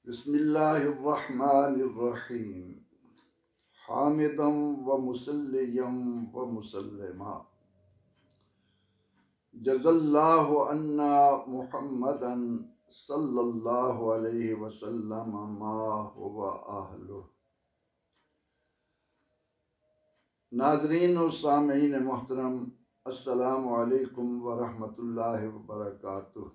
बिस्मिल्लाहिर्रहमानिर्रहीम। हामिदम व मुसल्लियम व मुसल्लिमा जज़ल्लाहु अन्ना मुहम्मदन सल्लल्लाहु अलैहि वसल्लम मा हुवा अहलुहु। नाज़रीन और सामीईन मोहतरम, अस्सलामु अलैकुम व रहमतुल्लाहि व बरकातुहू।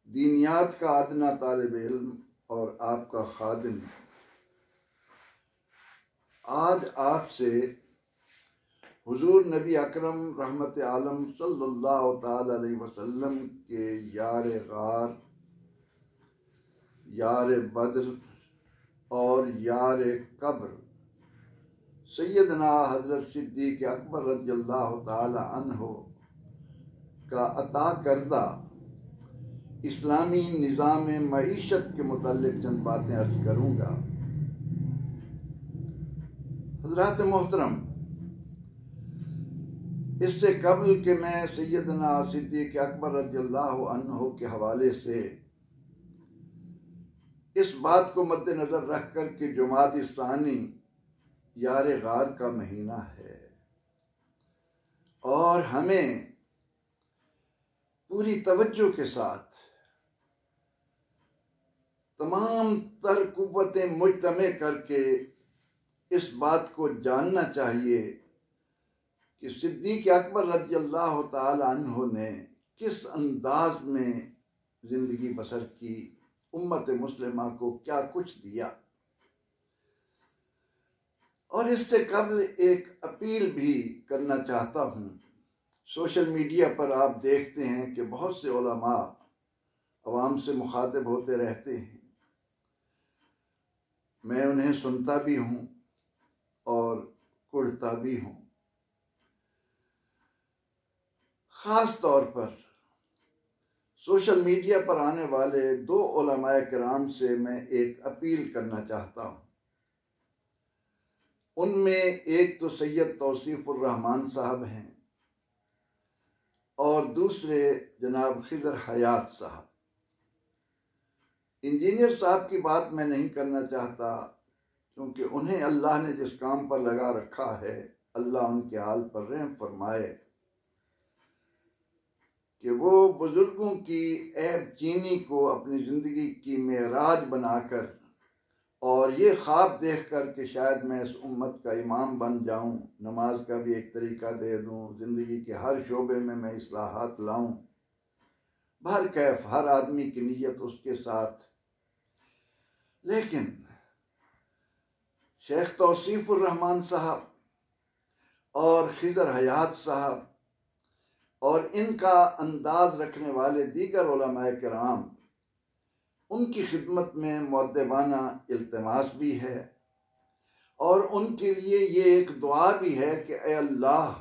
दीनियात का अदना तालिब इल्म और आपका खादिम आज आपसे हुजूर नबी अकरम रहमत आलम सल्लल्लाहु ताला अलैहि वसल्लम के यार गार, यार बद्र और यार कब्र सैयदना हज़रत सिद्दीक़ अकबर रज़ियल्लाहु ताला अन्हो का अता करदा इस्लामी निज़ाम मईशत के मुताल्लिक़ चंद बातें अर्ज़ करूँगा। हज़रात मोहतरम, इससे कबल कि मैं सैयदना सिद्दीक़ अकबर रज़ियल्लाहु अन्हु के हवाले से इस बात को मद्देनज़र रख कर कि जुमादी सानी यार गार का महीना है और हमें पूरी तवज्जो के साथ तमाम तर कुव्वतें मुज्तमे करके इस बात को जानना चाहिए कि सिद्दीक़ अकबर रज़ियल्लाहु ताला अन्हु ने किस अंदाज में ज़िंदगी बसर की, उम्मत मुस्लिमा को क्या कुछ दिया। और इससे कबल एक अपील भी करना चाहता हूँ। सोशल मीडिया पर आप देखते हैं कि बहुत से उलमा अवाम से मुखातिब होते रहते हैं। मैं उन्हें सुनता भी हूँ और कुढ़ता भी हूँ। ख़ास तौर पर सोशल मीडिया पर आने वाले दो उलमाए किराम से मैं एक अपील करना चाहता हूँ। उनमें एक तो सैयद तौसीफ़ुर रहमान साहब हैं और दूसरे जनाब खिज़र हयात साहब। इंजीनियर साहब की बात मैं नहीं करना चाहता क्योंकि उन्हें अल्लाह ने जिस काम पर लगा रखा है, अल्लाह उनके हाल पर रहम फरमाए कि वो बुजुर्गों की ऐब चीनी को अपनी ज़िंदगी की मेराज बनाकर और ये ख्वाब देख कर कि शायद मैं इस उम्मत का इमाम बन जाऊं, नमाज का भी एक तरीका दे दूं, ज़िंदगी के हर शोबे में मैं इस्लाहात लाऊं। भर कैफ हर आदमी की नीयत उसके साथ, लेकिन शेख तौसीफ़ुर रहमान साहब और खिज़र हयात साहब और इनका अंदाज रखने वाले दीगर उलमाए किराम, उनकी खिदमत में मुअद्दबाना इल्तिमास भी है और उनके लिए ये एक दुआ भी है कि ए अल्लाह,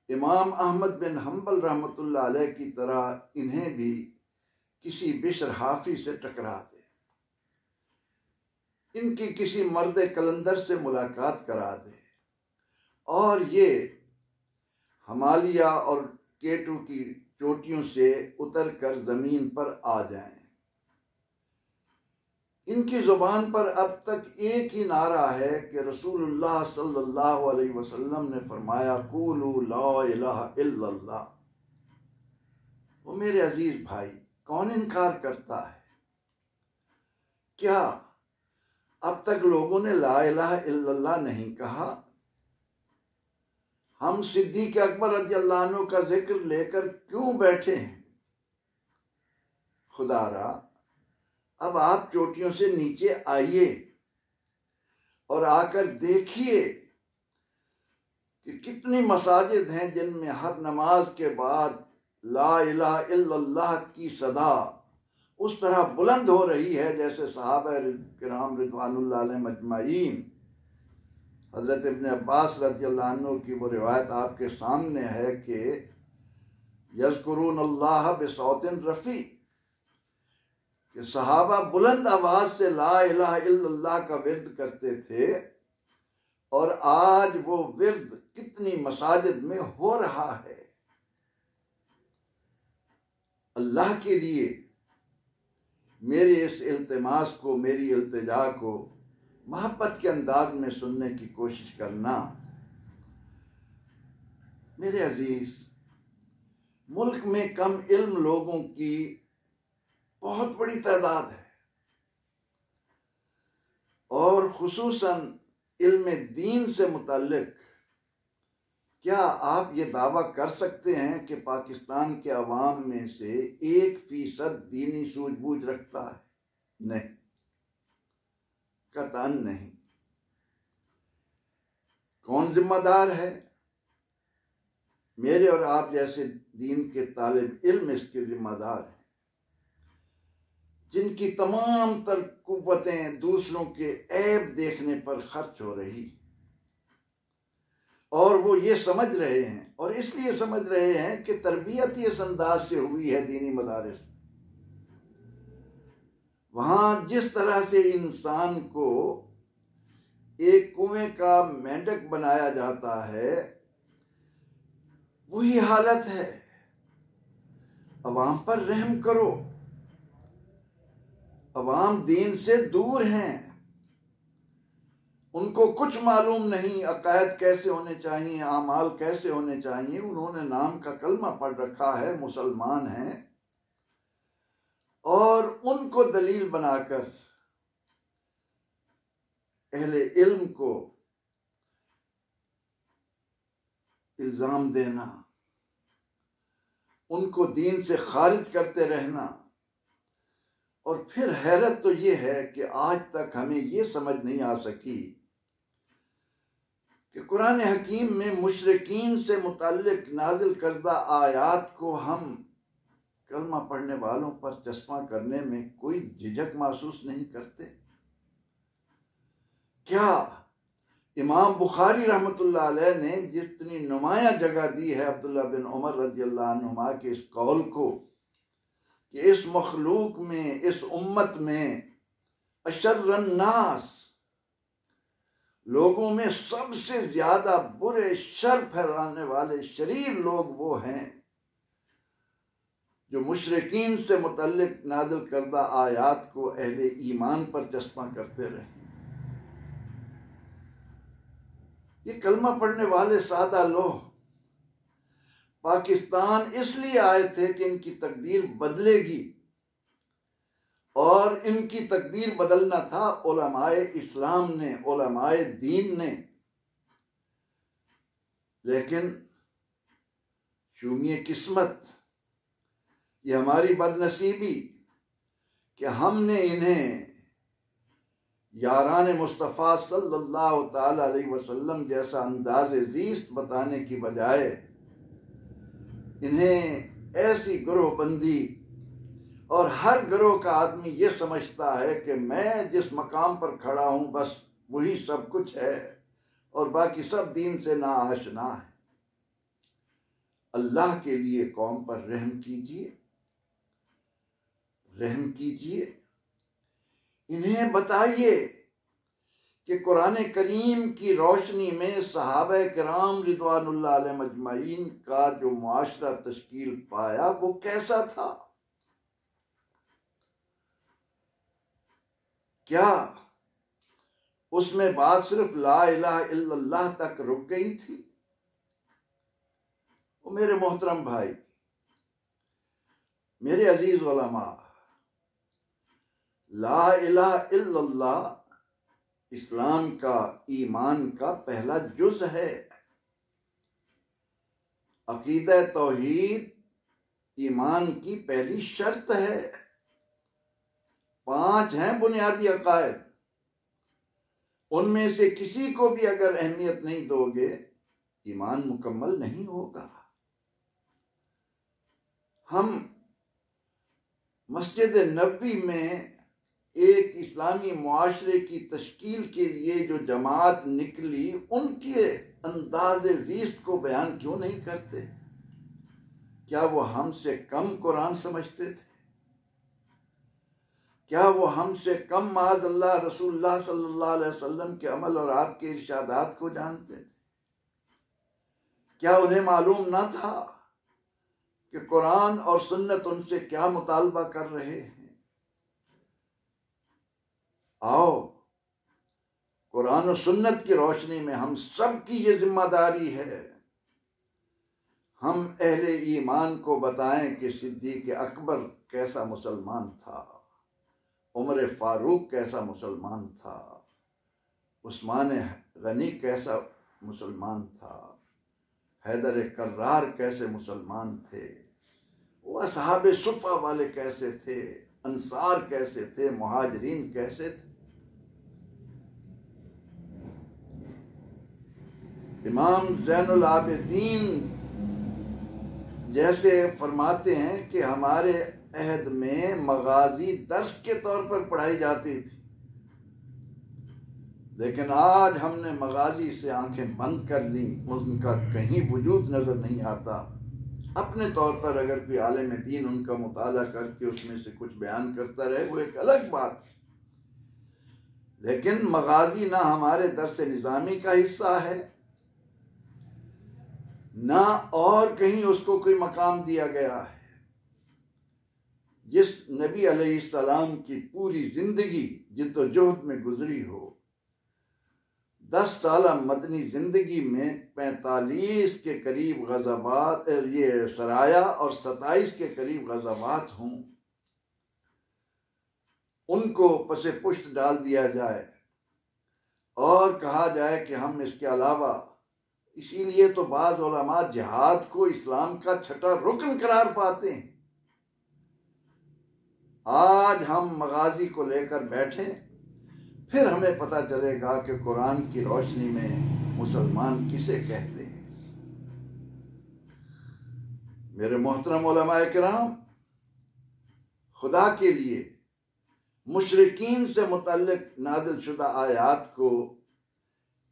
इमाम अहमद बिन हम्बल रहमतुल्लाह अलैह की तरह इन्हें भी किसी बिश्र हाफी से टकरा दे, इनकी किसी मर्द कलंदर से मुलाकात करा दे और ये हिमालय और केटू की चोटियों से उतर कर ज़मीन पर आ जाएं। इनकी ज़ुबान पर अब तक एक ही नारा है कि रसूलुल्लाह सल्लल्लाहु अलैहि वसल्लम ने फरमाया, कूलू ला इलाहा इल्लल्लाह। वो मेरे अजीज भाई, कौन इनकार करता है? क्या अब तक लोगों ने ला इलाहा इल्लल्लाह नहीं कहा? हम सिद्दीक़ अकबर रज़ियल्लाहु अन्हु का जिक्र लेकर क्यों बैठे हैं? खुदारा, अब आप चोटियों से नीचे आइए और आकर देखिए कि कितनी मसाजिद हैं जिनमें हर नमाज के बाद ला इलाहा इल्लल्लाह की सदा उस तरह बुलंद हो रही है जैसे सहाबा किराम रिज़वानुल्लाह अलैहिम अजमाइन। हज़रत इब्न अब्बास रज़ियल्लाहु अन्हु की वो रिवायत आपके सामने है कि यज़कुरूनल्लाह बिसौतिन रफ़ी, कि सहाबा बुलंद आवाज से ला इलाहा इल्लल्लाह का विर्द करते थे और आज वो विर्द कितनी मसाजिद में हो रहा है। अल्लाह के लिए मेरी इस इल्तिमास को, मेरी इल्तिजा को मोहब्बत के अंदाज में सुनने की कोशिश करना। मेरे अजीज, मुल्क में कम इल्म लोगों की बहुत बड़ी तादाद है, और खुसूसन इल्म दीन से मुताल्लिक क्या आप ये दावा कर सकते हैं कि पाकिस्तान के अवाम में से 1% दीनी सूझबूझ रखता है? नहीं, कतई नहीं। कौन जिम्मेदार है? मेरे और आप जैसे दीन के तालिब इल्म इसके जिम्मेदार हैं, जिनकी तमाम तर कुव्वतें दूसरों के ऐब देखने पर खर्च हो रही, और वो ये समझ रहे हैं, और इसलिए समझ रहे हैं कि तरबियत इस अंदाज से हुई है दीनी मदारिस। वहां जिस तरह से इंसान को एक कुएं का मेंढक बनाया जाता है, वही हालत है। अवाम पर रहम करो। अवाम दीन से दूर हैं, उनको कुछ मालूम नहीं अकायद कैसे होने चाहिए, आमाल कैसे होने चाहिए। उन्होंने नाम का कलमा पढ़ रखा है, मुसलमान हैं, और उनको दलील बनाकर अहले इल्म को इल्जाम देना, उनको दीन से खारिज करते रहना। और फिर हैरत तो ये है कि आज तक हमें ये समझ नहीं आ सकी कि कुरान हकीम में मुशरिकीन से मुताल्लिक नाजिल करदा आयात को हम कलमा पढ़ने वालों पर चश्मा करने में कोई झिझक महसूस नहीं करते। क्या इमाम बुखारी रहमतुल्लाह अलैह ने जितनी नुमाया जगह दी है अब्दुल्ला बिन उमर रज़ियल्लाहु अन्हुमा के इस कौल को कि इस मखलूक में, इस उम्मत में अशर्रन नास, लोगों में सबसे ज्यादा बुरे शर फैलाने वाले शरीर लोग वो हैं जो मुशरिकीन से मुतल्लिक नाजिल करदा आयात को अहले ईमान पर चश्मा करते रहे। ये कलमा पढ़ने वाले सादा लोग पाकिस्तान इसलिए आए थे कि इनकी तकदीर बदलेगी, और इनकी तकदीर बदलना था उलमाए इस्लाम ने, उलमाए दीन ने। लेकिन शूमिए किस्मत, ये हमारी बदनसीबी कि हमने इन्हें यारान मुस्तफ़ा सल्लल्लाहु ताला अलैहि वसल्लम जैसा अंदाज़े ज़ीस्त बताने की बजाय इन्हें ऐसी ग्रोहबंदी, और हर ग्रोह का आदमी ये समझता है कि मैं जिस मकाम पर खड़ा हूँ बस वही सब कुछ है, और बाकी सब दीन से ना आशना है। अल्लाह के लिए कौम पर रहम कीजिए, रहम कीजिए। इन्हें बताइए कि कुरान करीम की रोशनी में सहाबा किराम रिदवानुल्लाह अलैहिम अजमईन का जो मुआशरा तश्कील पाया वो कैसा था। क्या उसमें बात सिर्फ ला इलाहा इल्लल्लाह तक रुक गई थी? वो मेरे मोहतरम भाई, मेरे अजीज उलमा, ला इलाहा इल्लल्लाह इस्लाम का, ईमान का पहला जुज है। अकीदा तौहीद ईमान की पहली शर्त है। 5 हैं बुनियादी अकायद, उनमें से किसी को भी अगर अहमियत नहीं दोगे ईमान मुकम्मल नहीं होगा। हम मस्जिद नबवी में एक इस्लामी मुआशरे की तश्कील के लिए जो जमात निकली, उनके अंदाज़े ज़ीस्त को बयान क्यों नहीं करते? क्या वो हमसे कम कुरान समझते थे? क्या वो हमसे कम माज़अल्लाह रसूलुल्लाह सल्लल्लाहु अलैहि वसल्लम के अमल और आपके इरशादात को जानते थे? क्या उन्हें मालूम न था कि कुरान और सुन्नत उनसे क्या मुतालबा कर रहे हैं? आओ कुरान और सुन्नत की रोशनी में हम सब की ये जिम्मेदारी है, हम अहले ईमान को बताएं कि सिद्दीक़ अकबर कैसा मुसलमान था, उमर फारूक कैसा मुसलमान था, उस्मान गनी कैसा मुसलमान था, हैदर कर्रार कैसे मुसलमान थे, वो असहाबे सुफ़ा वाले कैसे थे, अंसार कैसे थे, मुहाजिरीन कैसे थे। इमाम ज़ैनुल आबिदीन जैसे फरमाते हैं कि हमारे अहद में मगाजी दर्स के तौर पर पढ़ाई जाती थी, लेकिन आज हमने मगाजी से आंखें बंद कर ली, उनका कहीं वजूद नज़र नहीं आता। अपने तौर पर अगर कोई आलिम दीन उनका मुताला करके उसमें से कुछ बयान करता रहे वो एक अलग बात, लेकिन मगाजी ना हमारे दर्स निज़ामी का हिस्सा है, ना और कहीं उसको कोई मकाम दिया गया है। जिस नबी अलैहिस्सलाम की पूरी जिंदगी जिद्दोजहद में गुजरी हो, 10 साल मदनी जिंदगी में 45 के करीब गज़वात, ये सराया और 27 के करीब गज़वात हों, उनको पसे पुष्ट डाल दिया जाए और कहा जाए कि हम इसके अलावा, इसीलिए तो बाज़ उलमा जिहाद को इस्लाम का छठा रुकन करार पाते हैं। आज हम मगाजी को लेकर बैठे, फिर हमें पता चलेगा कि कुरान की रोशनी में मुसलमान किसे कहते हैं। मेरे मोहतरम उलमा किराम, खुदा के लिए मुशरिकीन से मुतल्लिक नाज़िल शुदा आयात को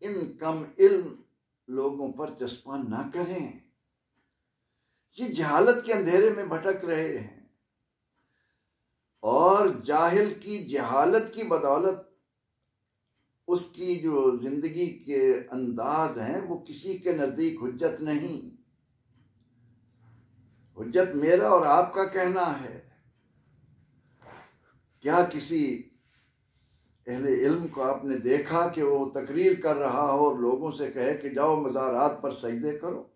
इन कम इल्म लोगों पर चस्पा ना करें। ये जहालत के अंधेरे में भटक रहे हैं और जाहिल की जहालत की बदौलत उसकी जो जिंदगी के अंदाज हैं वो किसी के नजदीक हुज्जत नहीं। हुज्जत मेरा और आपका कहना है। क्या किसी अहले इल्म को आपने देखा कि वो तकरीर कर रहा हो और लोगों से कहे कि जाओ मज़ारात पर सजदे करो?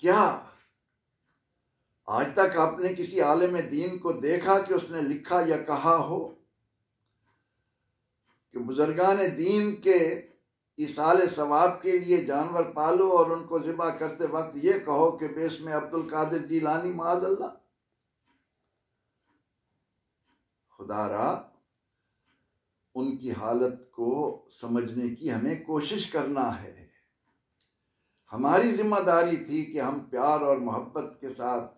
क्या आज तक आपने किसी आलिम दीन को देखा कि उसने लिखा या कहा हो कि बुजुर्गान दीन के इसाले सवाब के लिए जानवर पालो और उनको ज़िबा करते वक्त ये कहो कि बेस्म अब्दुल कादिर जीलानी माज़अल्लाह? खुदारा उनकी हालत को समझने की हमें कोशिश करना है। हमारी जिम्मेदारी थी कि हम प्यार और मोहब्बत के साथ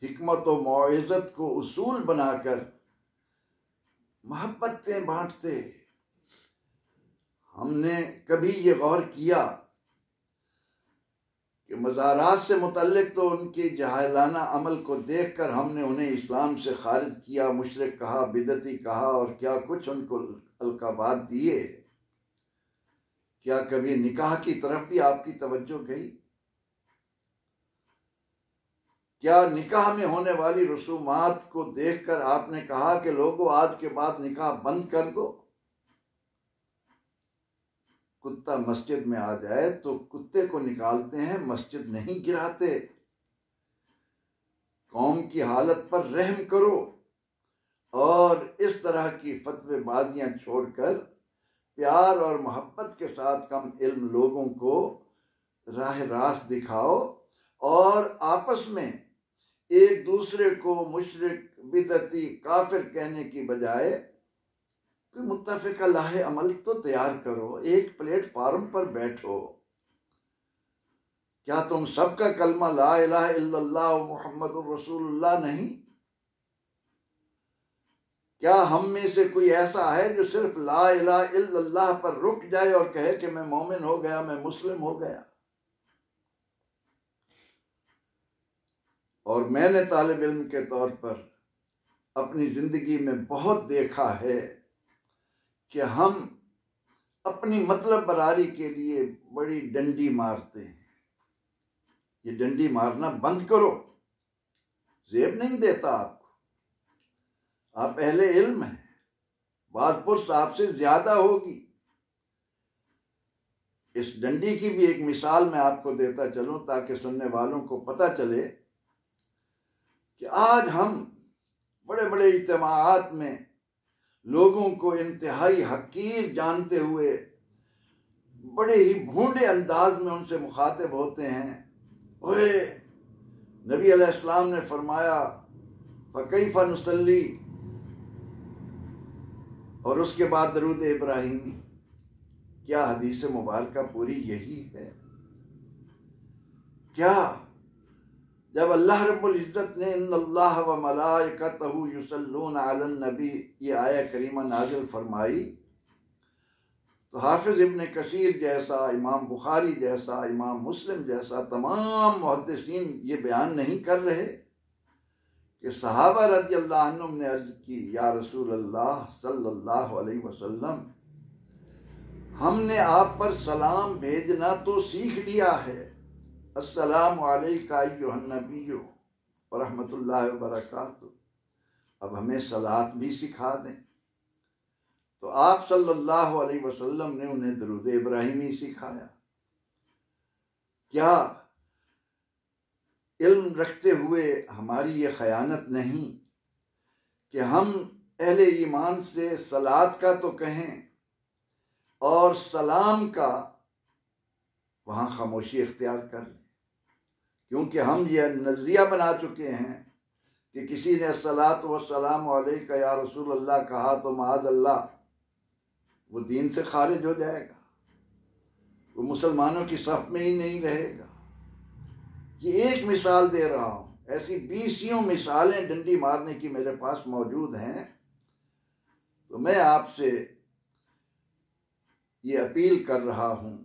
हिकमत और मौइज़त को उसूल बनाकर मोहब्बतें बांटते। हमने कभी ये गौर किया कि मज़ारात से मुतल्लिक तो उनके जहालाना अमल को देखकर हमने उन्हें इस्लाम से खारिज किया, मुशरिक कहा, बिदती कहा और क्या कुछ उनको अलकाबात दिए। क्या कभी निकाह की तरफ भी आपकी तवज्जो गई? क्या निकाह में होने वाली रसूमात को देखकर आपने कहा कि लोगों आज के बाद निकाह बंद कर दो? कुत्ता मस्जिद में आ जाए तो कुत्ते को निकालते हैं, मस्जिद नहीं गिराते। कौम की हालत पर रहम करो और इस तरह की फतवेबाजियां छोड़कर प्यार और मोहब्बत के साथ कम इल्म लोगों को राह रास्त दिखाओ और आपस में एक दूसरे को मुशरिक, बिदती, काफिर कहने की बजाय कोई मुत्तफ़िक़ा लाहे अमल तो तैयार करो। एक प्लेटफार्म पर बैठो। क्या तुम सबका कलमा ला इलाहा इल्लल्लाह मुहम्मदुर रसूलुल्लाह नहीं? क्या हम में से कोई ऐसा है जो सिर्फ ला इलाहा इल्लल्लाह पर रुक जाए और कहे कि मैं मोमिन हो गया, मैं मुस्लिम हो गया? और मैंने तालिब इल्म के तौर पर अपनी जिंदगी में बहुत देखा है कि हम अपनी मतलब बरारी के लिए बड़ी डंडी मारते हैं। ये डंडी मारना बंद करो, ज़ेब नहीं देता आपको। आप अहले इल्म हैं, बातपुरस आपसे ज्यादा होगी। इस डंडी की भी एक मिसाल मैं आपको देता चलूं ताकि सुनने वालों को पता चले कि आज हम बड़े बड़े इज्तिमाआत में लोगों को इंतहाई हकीर जानते हुए बड़े ही भूंडे अंदाज में उनसे मुखातिब होते हैं। ओए नबी अलैहिस्सलाम ने फरमाया फ़कैफ़ नुसल्ली, और उसके बाद दरूद इब्राहिमी। क्या हदीस मुबारका पूरी यही है? क्या जब अल्लाह रब्बुल इज़्ज़त ने इन्नल्लाह व मलाइकतहु युसल्लूना अलन नबी ये आया करीमा नाजिल फरमाई, तो हाफिज इब्न कसीर जैसा, इमाम बुखारी जैसा, इमाम मुस्लिम जैसा तमाम मुहद्दिसीन ये बयान नहीं कर रहे कि सहाबा रज़ियल्लाहु अन्हुम ने अर्ज़ की, या रसूल अल्लाह सल्लल्लाहु अलैहि वसल्लम, हमने आप पर सलाम भेजना तो सीख लिया है, अस्सलामु अलैका अय्युहन नबिय्यु व रहमतुल्लाहि व बरकातुहू, अब हमें सलात भी सिखा दें। तो आप सल्लल्लाहु अलैहि वसल्लम ने उन्हें दरूद इब्राहिमी सिखाया। क्या इल्म रखते हुए हमारी ये खयानत नहीं कि हम अहले ईमान से सलात का तो कहें और सलाम का वहाँ खामोशी इख्तियार कर लें, क्योंकि हम यह नज़रिया बना चुके हैं कि किसी ने अस्सलातु वस्सलामु अलैका या रसूल अल्लाह कहा तो माअज़ल्लाह वो दीन से खारिज हो जाएगा, वो मुसलमानों की सफ में ही नहीं रहेगा। ये एक मिसाल दे रहा हूँ, ऐसी 20 मिसालें डंडी मारने की मेरे पास मौजूद हैं। तो मैं आपसे ये अपील कर रहा हूँ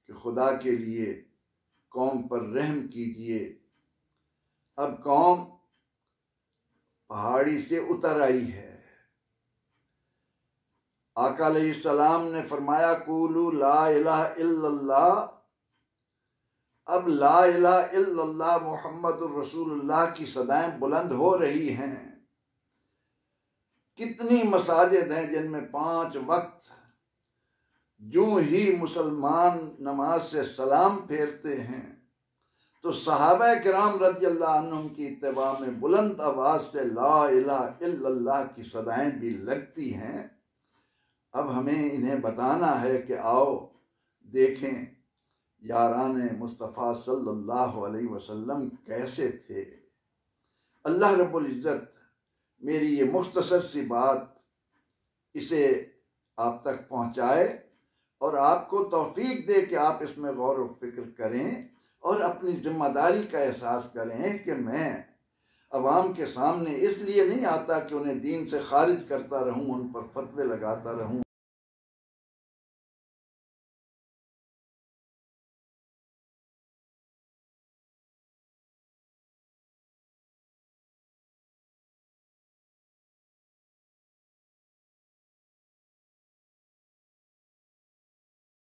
कि खुदा के लिए कौम पर रहम कीजिए। अब कौम पहाड़ी से उतर आई है। आका अलैहिस्सलाम ने फरमाया कूलू ला इलाहा इल्लल्लाह, अब ला इलाहा इल्लल्लाह मुहम्मदुर रसूलुल्लाह की सदाएं बुलंद हो रही हैं। कितनी मसाजिद हैं जिनमें 5 वक्त यूं ही मुसलमान नमाज से सलाम फेरते हैं तो सहाबा किराम रज़ियल्लाहु अन्हुम की इत्तिबा में बुलंद आवाज से ला इलाहा इल्लल्लाह की सदाएं भी लगती हैं। अब हमें इन्हें बताना है कि आओ देखें यारान मुस्तफ़ा सल्लल्लाहु अलैहि वसल्लम कैसे थे। अल्लाह रब्बुल इज़्ज़त मेरी ये मुख्तसर सी बात इसे आप तक पहुँचाए और आपको तौफीक दे कि आप इसमें गौर व फिक्र करें और अपनी जिम्मेदारी का एहसास करें कि मैं अवाम के सामने इसलिए नहीं आता कि उन्हें दीन से खारिज करता रहूं, उन पर फतवे लगाता रहूं।